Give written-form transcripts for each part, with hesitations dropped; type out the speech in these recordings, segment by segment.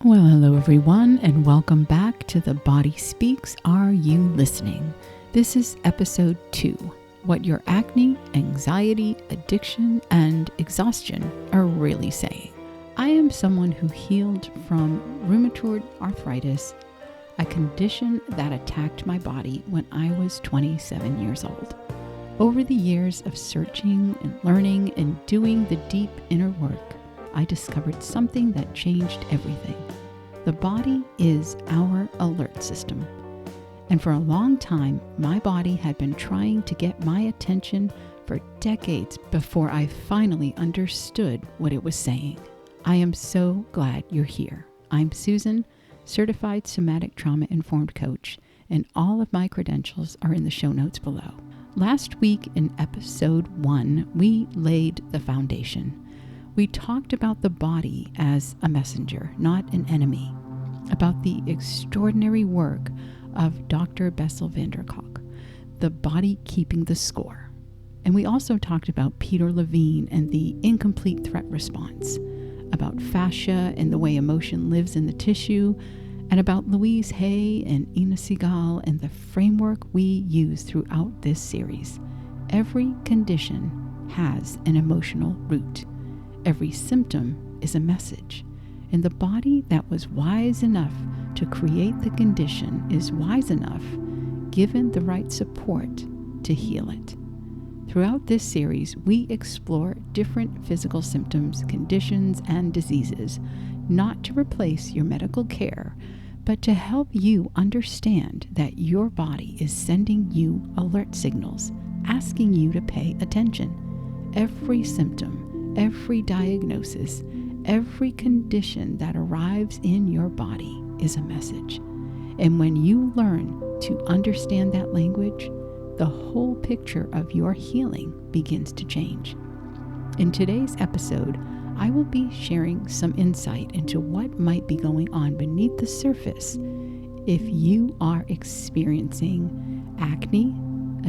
Well, hello everyone, and welcome back to The Body Speaks. Are you listening? This is episode 2, what your acne, anxiety, addiction, and exhaustion are really saying. I am someone who healed from rheumatoid arthritis, a condition that attacked my body when I was 27 years old. Over the years of searching and learning and doing the deep inner work, I discovered something that changed everything. The body is our alert system. And for a long time, my body had been trying to get my attention for decades before I finally understood what it was saying. I am so glad you're here. I'm Susan, certified somatic trauma-informed coach, and all of my credentials are in the show notes below. Last week in episode 1, we laid the foundation. We talked about the body as a messenger, not an enemy, about the extraordinary work of Dr. Bessel van der Kolk, the body keeping the score. And we also talked about Peter Levine and the incomplete threat response, about fascia and the way emotion lives in the tissue, and about Louise Hay and Segal and the framework we use throughout this series. Every condition has an emotional root. Every symptom is a message, and the body that was wise enough to create the condition is wise enough, given the right support, to heal it. Throughout this series, we explore different physical symptoms, conditions, and diseases, not to replace your medical care, but to help you understand that your body is sending you alert signals, asking you to pay attention. Every symptom, every diagnosis, every condition that arrives in your body is a message. And when you learn to understand that language, the whole picture of your healing begins to change. In today's episode, I will be sharing some insight into what might be going on beneath the surface if you are experiencing acne,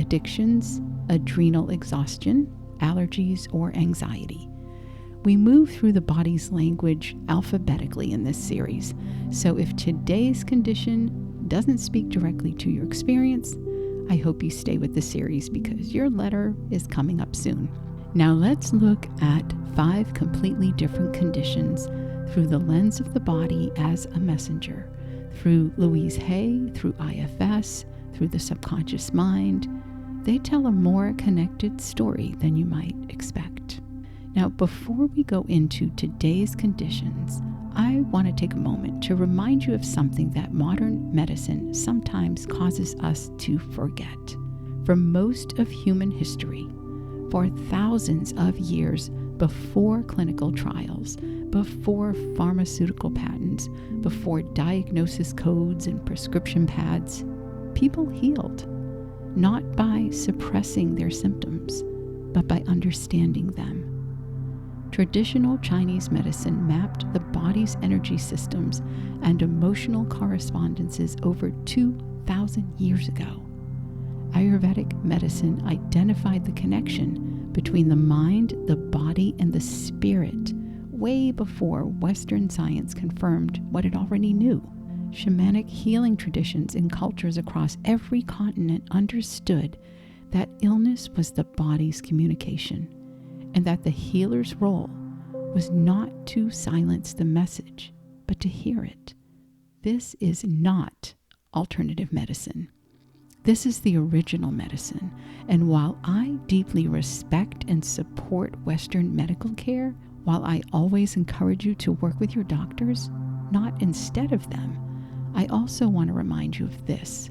addictions, adrenal exhaustion, allergies, or anxiety. We move through the body's language alphabetically in this series, so if today's condition doesn't speak directly to your experience, I hope you stay with the series because your letter is coming up soon. Now let's look at 5 completely different conditions through the lens of the body as a messenger, through Louise Hay, through IFS, through the subconscious mind. They tell a more connected story than you might expect. Now, before we go into today's conditions, I want to take a moment to remind you of something that modern medicine sometimes causes us to forget. For most of human history, for thousands of years before clinical trials, before pharmaceutical patents, before diagnosis codes and prescription pads, people healed, not by suppressing their symptoms, but by understanding them. Traditional Chinese medicine mapped the body's energy systems and emotional correspondences over 2,000 years ago. Ayurvedic medicine identified the connection between the mind, the body, and the spirit way before Western science confirmed what it already knew. Shamanic healing traditions in cultures across every continent understood that illness was the body's communication, and that the healer's role was not to silence the message, but to hear it. This is not alternative medicine. This is the original medicine, and while I deeply respect and support Western medical care, while I always encourage you to work with your doctors, not instead of them, I also want to remind you of this.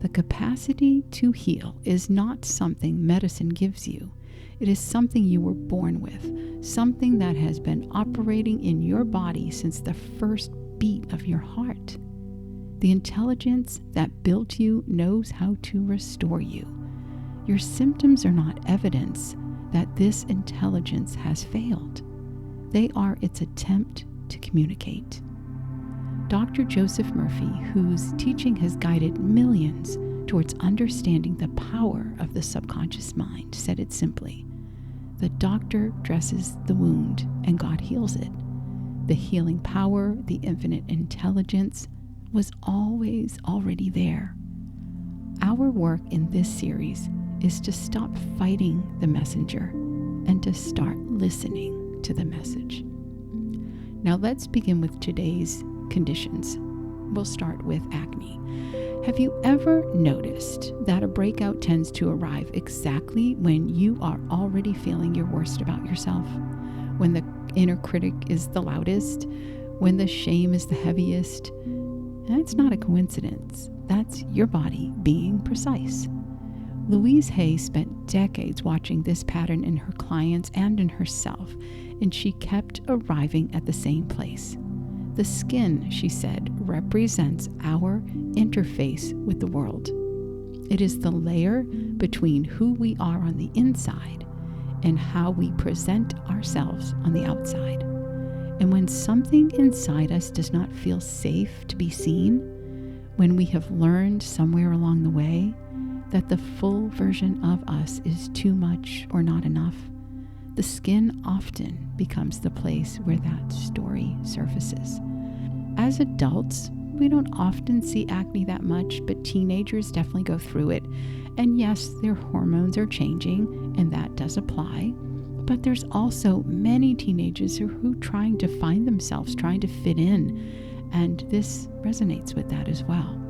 The capacity to heal is not something medicine gives you. It is something you were born with, something that has been operating in your body since the first beat of your heart. The intelligence that built you knows how to restore you. Your symptoms are not evidence that this intelligence has failed. They are its attempt to communicate. Dr. Joseph Murphy, whose teaching has guided millions towards understanding the power of the subconscious mind, said it simply: the doctor dresses the wound and God heals it. the healing power, the infinite intelligence was always already there. Our work in this series is to stop fighting the messenger and to start listening to the message. Now let's begin with today's conditions. We'll start with acne. Have you ever noticed that a breakout tends to arrive exactly when you are already feeling your worst about yourself? When the inner critic is the loudest? When the shame is the heaviest? That's not a coincidence. That's your body being precise. Louise Hay spent decades watching this pattern in her clients and in herself, and she kept arriving at the same place. The skin, she said, represents our interface with the world. It is the layer between who we are on the inside and how we present ourselves on the outside. And when something inside us does not feel safe to be seen, when we have learned somewhere along the way that the full version of us is too much or not enough, the skin often becomes the place where that story surfaces. As adults, we don't often see acne that much, but teenagers definitely go through it. And yes, their hormones are changing, and that does apply. But there's also many teenagers who are trying to find themselves, trying to fit in, and this resonates with that as well.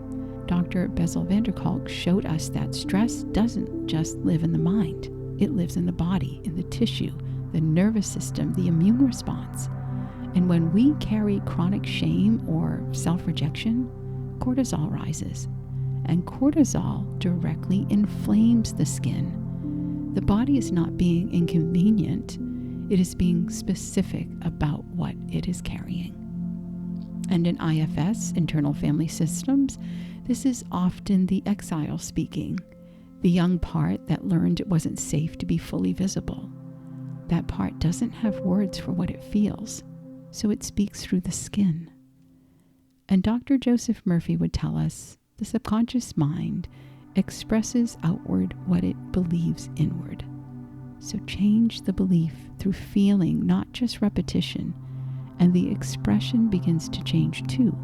Dr. Bessel van der Kolk showed us that stress doesn't just live in the mind. It lives in the body, in the tissue, the nervous system, the immune response. And when we carry chronic shame or self-rejection, cortisol rises. And cortisol directly inflames the skin. The body is not being inconvenient. It is being specific about what it is carrying. And in IFS, internal family systems, this is often the exile speaking, the young part that learned it wasn't safe to be fully visible. That part doesn't have words for what it feels, so it speaks through the skin. And Dr. Joseph Murphy would tell us the subconscious mind expresses outward what it believes inward. So change the belief through feeling, not just repetition, and the expression begins to change too.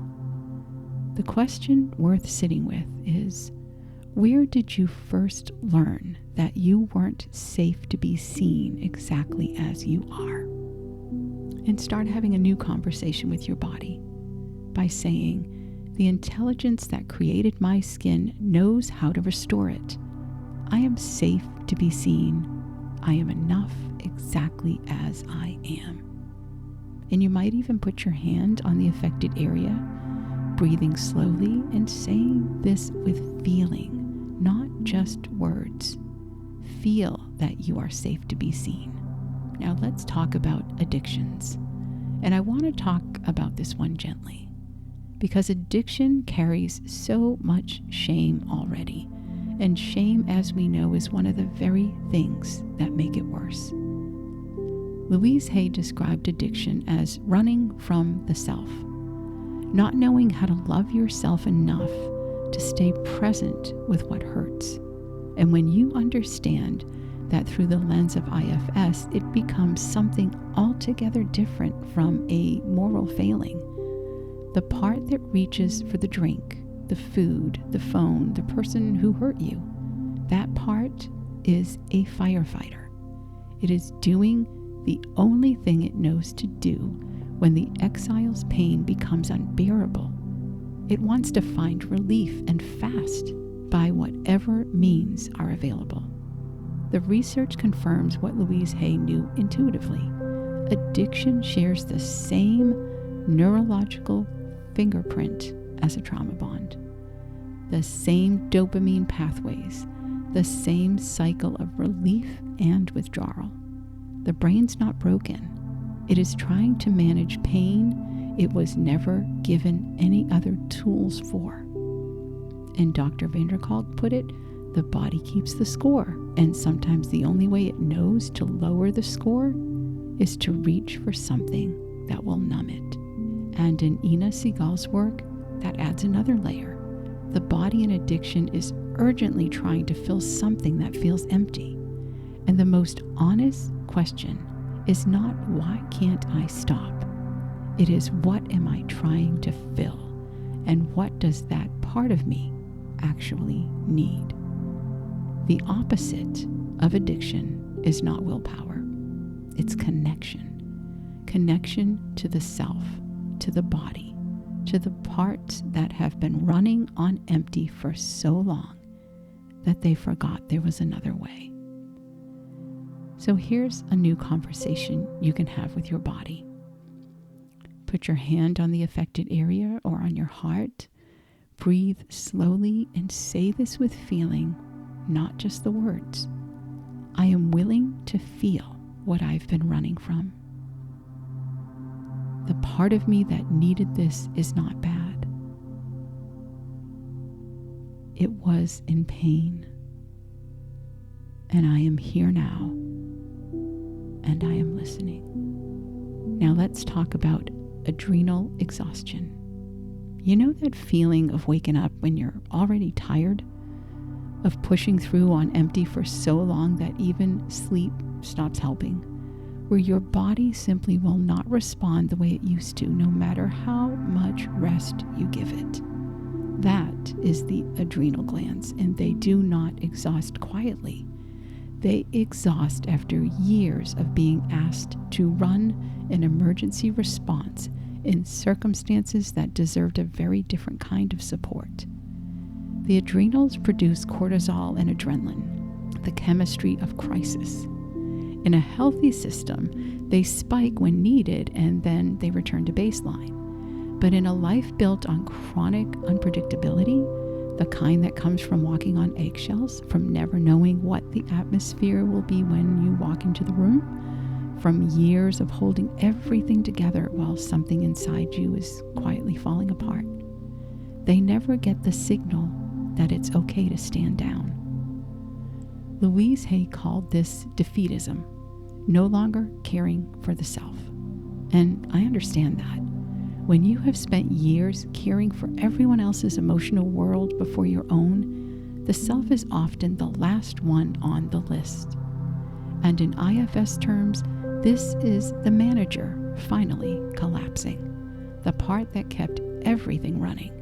The question worth sitting with is, where did you first learn that you weren't safe to be seen exactly as you are? And start having a new conversation with your body by saying, the intelligence that created my skin knows how to restore it. I am safe to be seen. I am enough exactly as I am. And you might even put your hand on the affected area, breathing slowly and saying this with feeling, not just words. Feel that you are safe to be seen. Now let's talk about addictions. And I want to talk about this one gently, because addiction carries so much shame already. And shame, as we know, is one of the very things that make it worse. Louise Hay described addiction as running from the self, not knowing how to love yourself enough to stay present with what hurts. And when you understand that through the lens of IFS, it becomes something altogether different from a moral failing. The part that reaches for the drink, the food, the phone, the person who hurt you, that part is a firefighter. It is doing the only thing it knows to do when the exile's pain becomes unbearable. It wants to find relief and fast by whatever means are available. The research confirms what Louise Hay knew intuitively. Addiction shares the same neurological fingerprint as a trauma bond, the same dopamine pathways, the same cycle of relief and withdrawal. The brain's not broken. It is trying to manage pain it was never given any other tools for. And Dr. van der Kolk put it, the body keeps the score, and sometimes the only way it knows to lower the score is to reach for something that will numb it. And in Segal's work, that adds another layer. The body in addiction is urgently trying to fill something that feels empty. And the most honest question is not, why can't I stop? It is, what am I trying to fill? And what does that part of me actually need? The opposite of addiction is not willpower. It's connection. Connection to the self, to the body, to the parts that have been running on empty for so long that they forgot there was another way. So here's a new conversation you can have with your body. Put your hand on the affected area or on your heart. Breathe slowly and say this with feeling, not just the words. I am willing to feel what I've been running from. The part of me that needed this is not bad. It was in pain. And I am here now. And I am listening. Now let's talk about adrenal exhaustion. You know that feeling of waking up when you're already tired? Of pushing through on empty for so long that even sleep stops helping? Where your body simply will not respond the way it used to, no matter how much rest you give it. That is the adrenal glands, and they do not exhaust quietly. They exhaust after years of being asked to run an emergency response in circumstances that deserved a very different kind of support. The adrenals produce cortisol and adrenaline, the chemistry of crisis. In a healthy system, they spike when needed and then they return to baseline. But in a life built on chronic unpredictability, the kind that comes from walking on eggshells, from never knowing what the atmosphere will be when you walk into the room, from years of holding everything together while something inside you is quietly falling apart, they never get the signal that it's okay to stand down. Louise Hay called this defeatism, no longer caring for the self. And I understand that. When you have spent years caring for everyone else's emotional world before your own, the self is often the last one on the list. And in IFS terms, this is the manager finally collapsing, the part that kept everything running,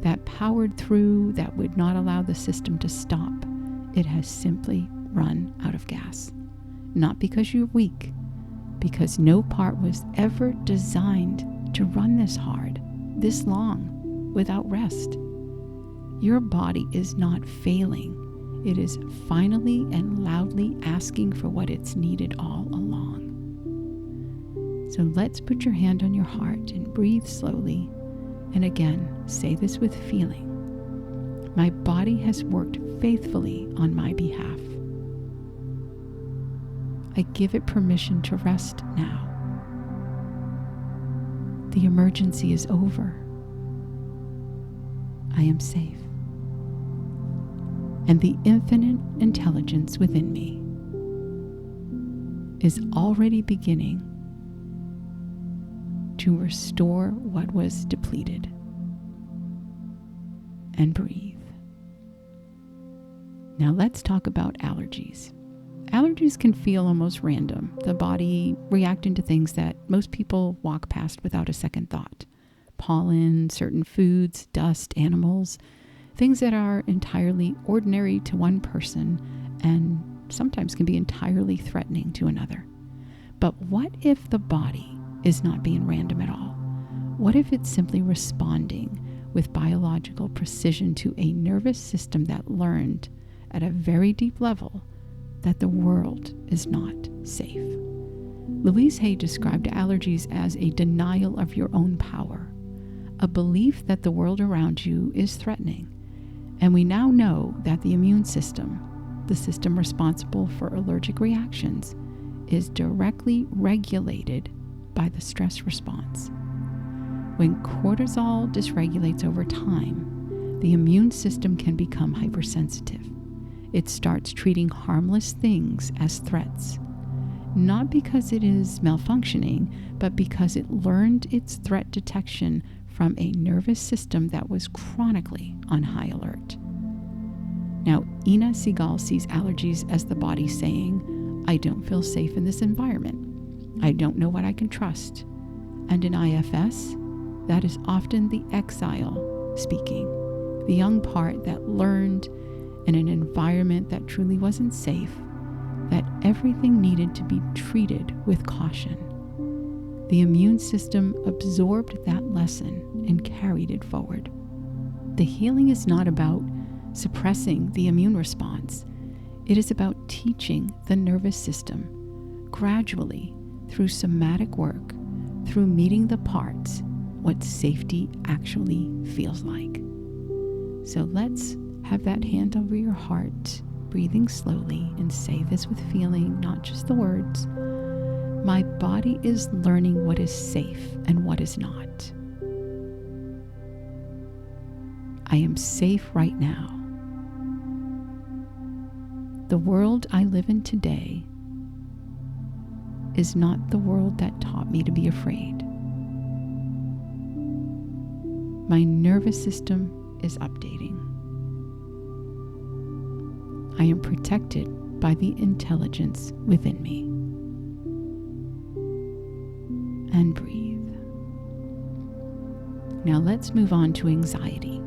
that powered through, that would not allow the system to stop. It has simply run out of gas. Not because you're weak, because no part was ever designed to run this hard, this long, without rest. Your body is not failing. It is finally and loudly asking for what it's needed all along. So let's put your hand on your heart and breathe slowly. And again, say this with feeling. My body has worked faithfully on my behalf. I give it permission to rest now. The emergency is over. I am safe. And the infinite intelligence within me is already beginning to restore what was depleted. And breathe. Now let's talk about allergies. Allergies can feel almost random, the body reacting to things that most people walk past without a second thought. Pollen, certain foods, dust, animals, things that are entirely ordinary to one person and sometimes can be entirely threatening to another. But what if the body is not being random at all? What if it's simply responding with biological precision to a nervous system that learned at a very deep level that the world is not safe? Louise Hay described allergies as a denial of your own power, a belief that the world around you is threatening. And we now know that the immune system, the system responsible for allergic reactions, is directly regulated by the stress response. When cortisol dysregulates over time, the immune system can become hypersensitive. It starts treating harmless things as threats, not because it is malfunctioning, but because it learned its threat detection from a nervous system that was chronically on high alert. Now, Ina Segal sees allergies as the body saying, I don't feel safe in this environment. I don't know what I can trust. And in IFS, that is often the exile speaking, the young part that learned in an environment that truly wasn't safe, that everything needed to be treated with caution. The immune system absorbed that lesson and carried it forward. The healing is not about suppressing the immune response. It is about teaching the nervous system gradually through somatic work, through meeting the parts, what safety actually feels like. So let's have that hand over your heart, breathing slowly, and say this with feeling, not just the words. My body is learning what is safe and what is not. I am safe right now. The world I live in today is not the world that taught me to be afraid. My nervous system is updating. I am protected by the intelligence within me. And breathe. Now let's move on to anxiety.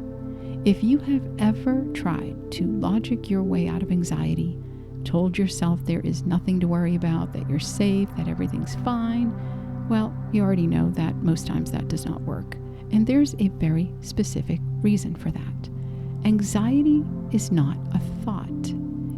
If you have ever tried to logic your way out of anxiety, told yourself there is nothing to worry about, that you're safe, that everything's fine, well, you already know that most times that does not work. And there's a very specific reason for that. Anxiety is not a thought.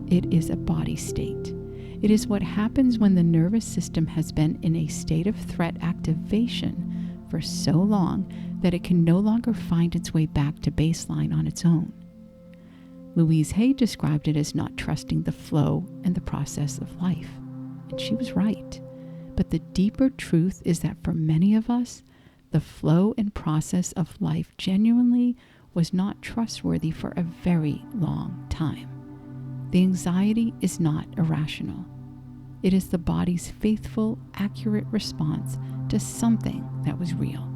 It is a body state. It is what happens when the nervous system has been in a state of threat activation for so long that it can no longer find its way back to baseline on its own. Louise Hay described it as not trusting the flow and the process of life. And she was right. But the deeper truth is that for many of us, the flow and process of life genuinely was not trustworthy for a very long time. The anxiety is not irrational. It is the body's faithful, accurate response to something that was real.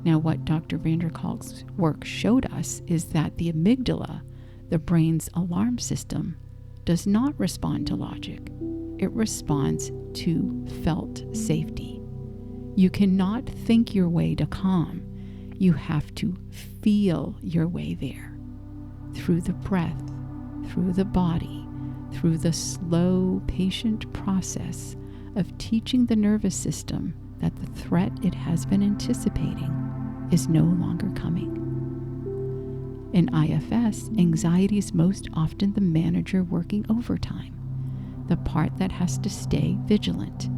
Now, what Dr. van der Kolk's work showed us is that the amygdala, the brain's alarm system, does not respond to logic. It responds to felt safety. You cannot think your way to calm. You have to feel your way there. Through the breath, through the body, through the slow, patient process of teaching the nervous system that the threat it has been anticipating is no longer coming. In IFS, anxiety is most often the manager working overtime, the part that has to stay vigilant,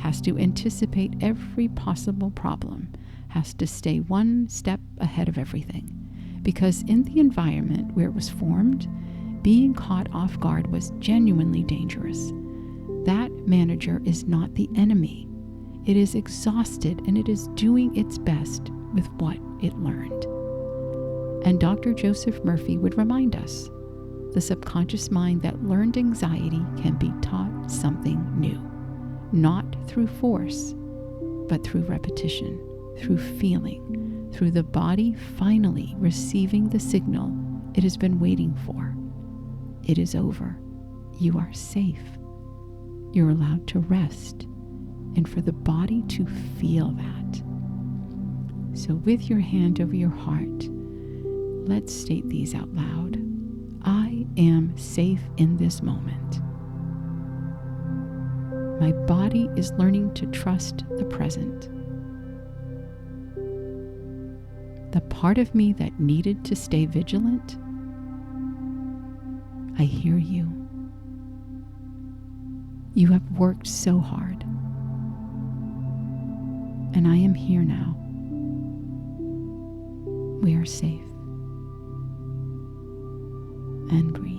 has to anticipate every possible problem, has to stay one step ahead of everything. Because in the environment where it was formed, being caught off guard was genuinely dangerous. That manager is not the enemy. It is exhausted and it is doing its best with what it learned. And Dr. Joseph Murphy would remind us, the subconscious mind that learned anxiety can be taught something new, not through force, but through repetition, through feeling, through the body finally receiving the signal it has been waiting for. It is over. You are safe. You're allowed to rest, and for the body to feel that. So with your hand over your heart, let's state these out loud. I am safe in this moment. My body is learning to trust the present. The part of me that needed to stay vigilant, I hear you. You have worked so hard, and I am here now. We are safe. And breathe.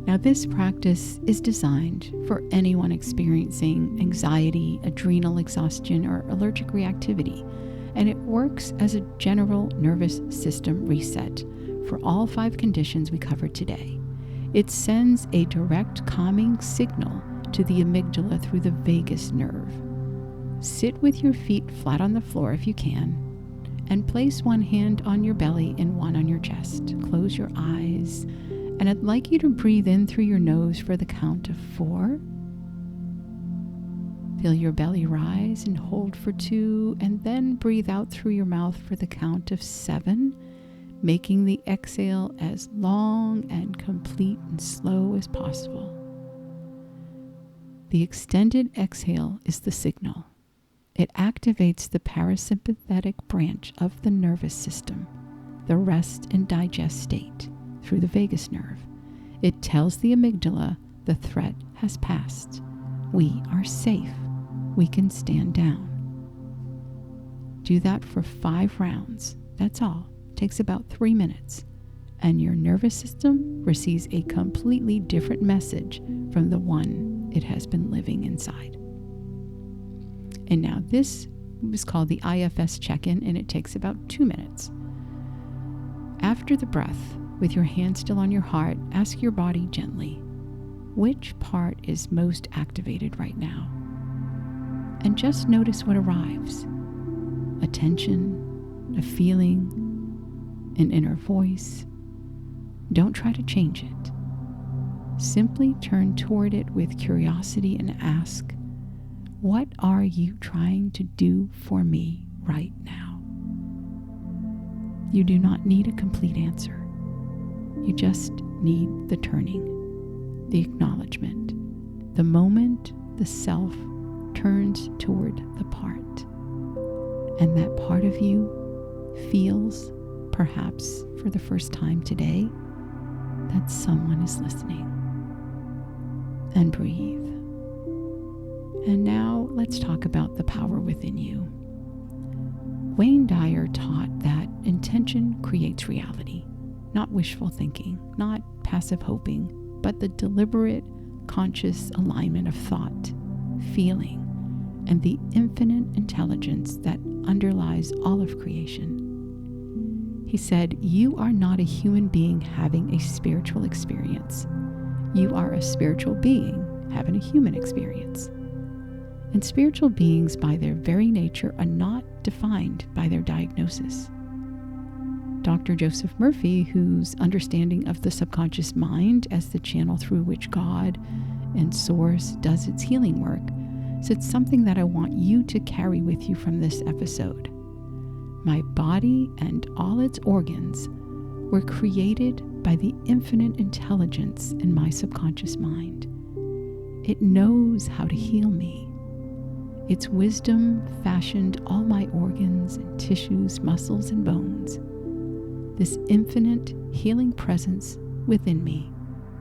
Now, this practice is designed for anyone experiencing anxiety, adrenal exhaustion, or allergic reactivity, and it works as a general nervous system reset for all 5 conditions we covered today. It sends a direct calming signal to the amygdala through the vagus nerve. Sit with your feet flat on the floor if you can, and place one hand on your belly and one on your chest. Close your eyes, and I'd like you to breathe in through your nose for the count of 4, Feel your belly rise and hold for 2, and then breathe out through your mouth for the count of 7, making the exhale as long and complete and slow as possible. The extended exhale is the signal. It activates the parasympathetic branch of the nervous system, the rest and digest state, through the vagus nerve. It tells the amygdala the threat has passed. We are safe. We can stand down. Do that for 5 rounds. That's all. It takes about 3 minutes. And your nervous system receives a completely different message from the one it has been living inside. And now this is called the IFS check-in, and it takes about 2 minutes. After the breath, with your hand still on your heart, ask your body gently, which part is most activated right now? And just notice what arrives. A tension, a feeling, an inner voice. Don't try to change it. Simply turn toward it with curiosity and ask, what are you trying to do for me right now? You do not need a complete answer. You just need the turning, the acknowledgement, the moment the self turns toward the part. And that part of you feels, perhaps for the first time today, that someone is listening. And breathe. And now let's talk about the power within you. Wayne Dyer taught that intention creates reality, not wishful thinking, not passive hoping, but the deliberate, conscious alignment of thought, feeling, and the infinite intelligence that underlies all of creation. He said, you are not a human being having a spiritual experience. You are a spiritual being having a human experience. And spiritual beings, by their very nature, are not defined by their diagnosis. Dr. Joseph Murphy, whose understanding of the subconscious mind as the channel through which God and Source does its healing work, said something that I want you to carry with you from this episode. My body and all its organs were created by the infinite intelligence in my subconscious mind. It knows how to heal me. Its wisdom fashioned all my organs and tissues, muscles, and bones. This infinite healing presence within me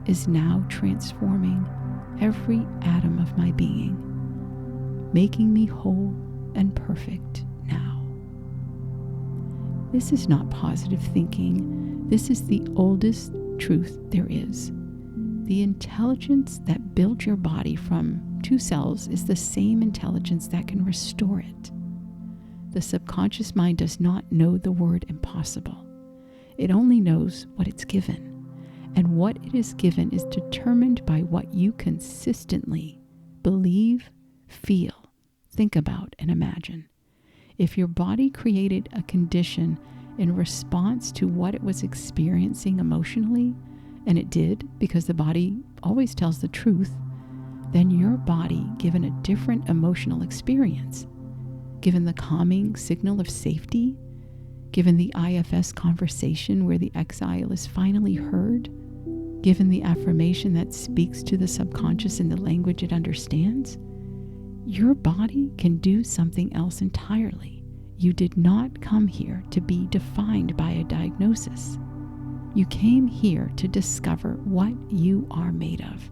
is now transforming every atom of my being, making me whole and perfect now. This is not positive thinking. This is the oldest truth there is. The intelligence that built your body from 2 cells is the same intelligence that can restore it. The subconscious mind does not know the word impossible. It only knows what it's given. And what it is given is determined by what you consistently believe, feel, think about, and imagine. If your body created a condition in response to what it was experiencing emotionally, and it did because the body always tells the truth, then your body, given a different emotional experience, given the calming signal of safety, given the IFS conversation where the exile is finally heard, given the affirmation that speaks to the subconscious in the language it understands, your body can do something else entirely. You did not come here to be defined by a diagnosis. You came here to discover what you are made of.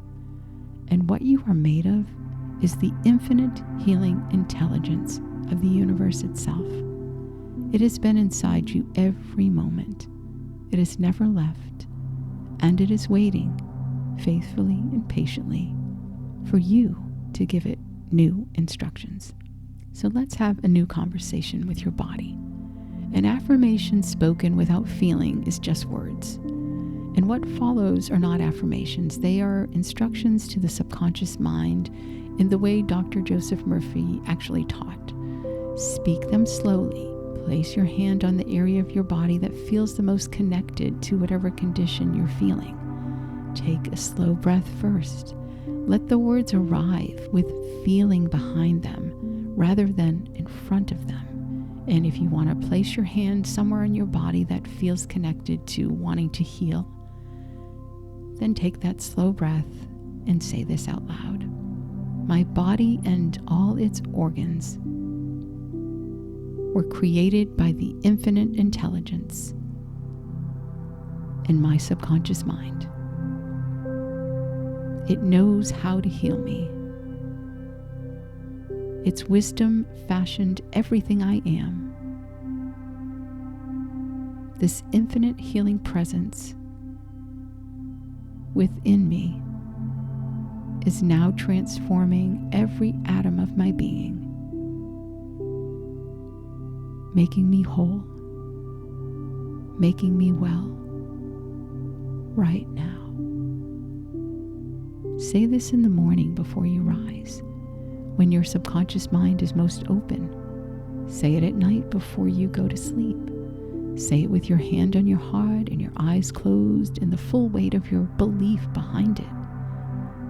And what you are made of is the infinite healing intelligence of the universe itself. It has been inside you every moment. It has never left, and it is waiting faithfully and patiently for you to give it new instructions. So let's have a new conversation with your body. An affirmation spoken without feeling is just words. And what follows are not affirmations. They are instructions to the subconscious mind in the way Dr. Joseph Murphy actually taught. Speak them slowly. Place your hand on the area of your body that feels the most connected to whatever condition you're feeling. Take a slow breath first. Let the words arrive with feeling behind them rather than in front of them. And if you want to place your hand somewhere in your body that feels connected to wanting to heal, then take that slow breath and say this out loud. My body and all its organs were created by the infinite intelligence in my subconscious mind. It knows how to heal me. Its wisdom fashioned everything I am. This infinite healing presence within me is now transforming every atom of my being, making me whole, making me well right now. Say this in the morning before you rise, when your subconscious mind is most open. Say it at night before you go to sleep. Say it with your hand on your heart and your eyes closed and the full weight of your belief behind it.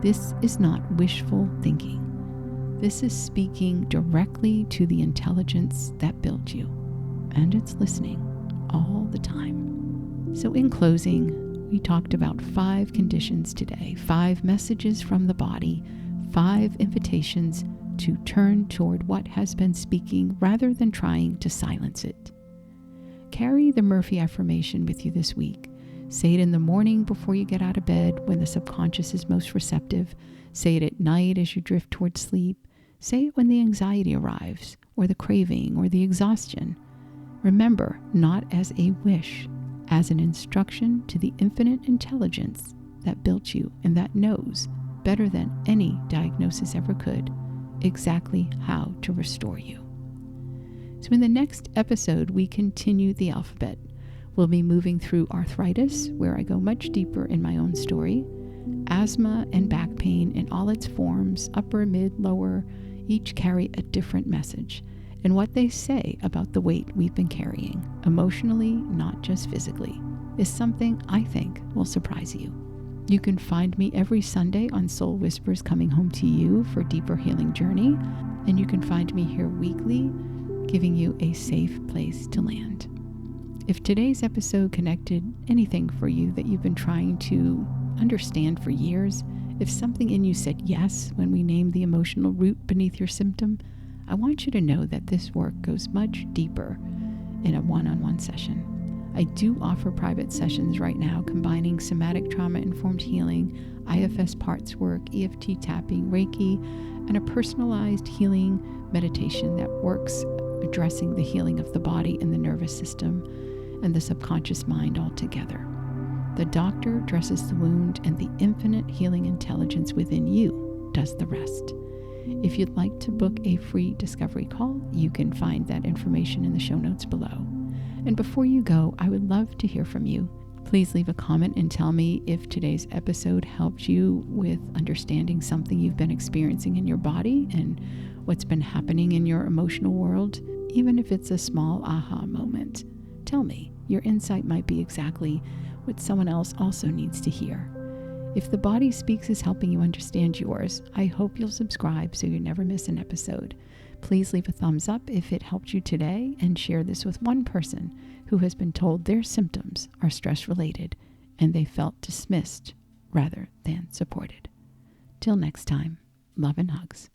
This is not wishful thinking. This is speaking directly to the intelligence that built you, and it's listening all the time. So in closing, we talked about 5 conditions today, 5 messages from the body, 5 invitations to turn toward what has been speaking rather than trying to silence it. Carry the Murphy affirmation with you this week. Say it in the morning before you get out of bed when the subconscious is most receptive. Say it at night as you drift towards sleep. Say it when the anxiety arrives, or the craving, or the exhaustion. Remember, not as a wish, as an instruction to the infinite intelligence that built you and that knows, better than any diagnosis ever could, exactly how to restore you. So in the next episode, we continue the alphabet. We'll be moving through arthritis, where I go much deeper in my own story, asthma and back pain in all its forms, upper, mid, lower, each carry a different message, and what they say about the weight we've been carrying, emotionally, not just physically, is something I think will surprise you. You can find me every Sunday on Soul Whispers Coming Home to You for deeper healing journey, and you can find me here weekly, giving you a safe place to land. If today's episode connected anything for you that you've been trying to understand for years, if something in you said yes when we named the emotional root beneath your symptom, I want you to know that this work goes much deeper in a one-on-one session. I do offer private sessions right now combining somatic trauma-informed healing, IFS parts work, EFT tapping, Reiki, and a personalized healing meditation that works addressing the healing of the body and the nervous system and the subconscious mind all together. The doctor dresses the wound, and the infinite healing intelligence within you does the rest. If you'd like to book a free discovery call, you can find that information in the show notes below. And before you go, I would love to hear from you. Please leave a comment and tell me if today's episode helped you with understanding something you've been experiencing in your body and what's been happening in your emotional world, even if it's a small aha moment. Tell me, your insight might be exactly what someone else also needs to hear. If The Body Speaks is helping you understand yours, I hope you'll subscribe so you never miss an episode. Please leave a thumbs up if it helped you today, and share this with one person who has been told their symptoms are stress-related and they felt dismissed rather than supported. Till next time, love and hugs.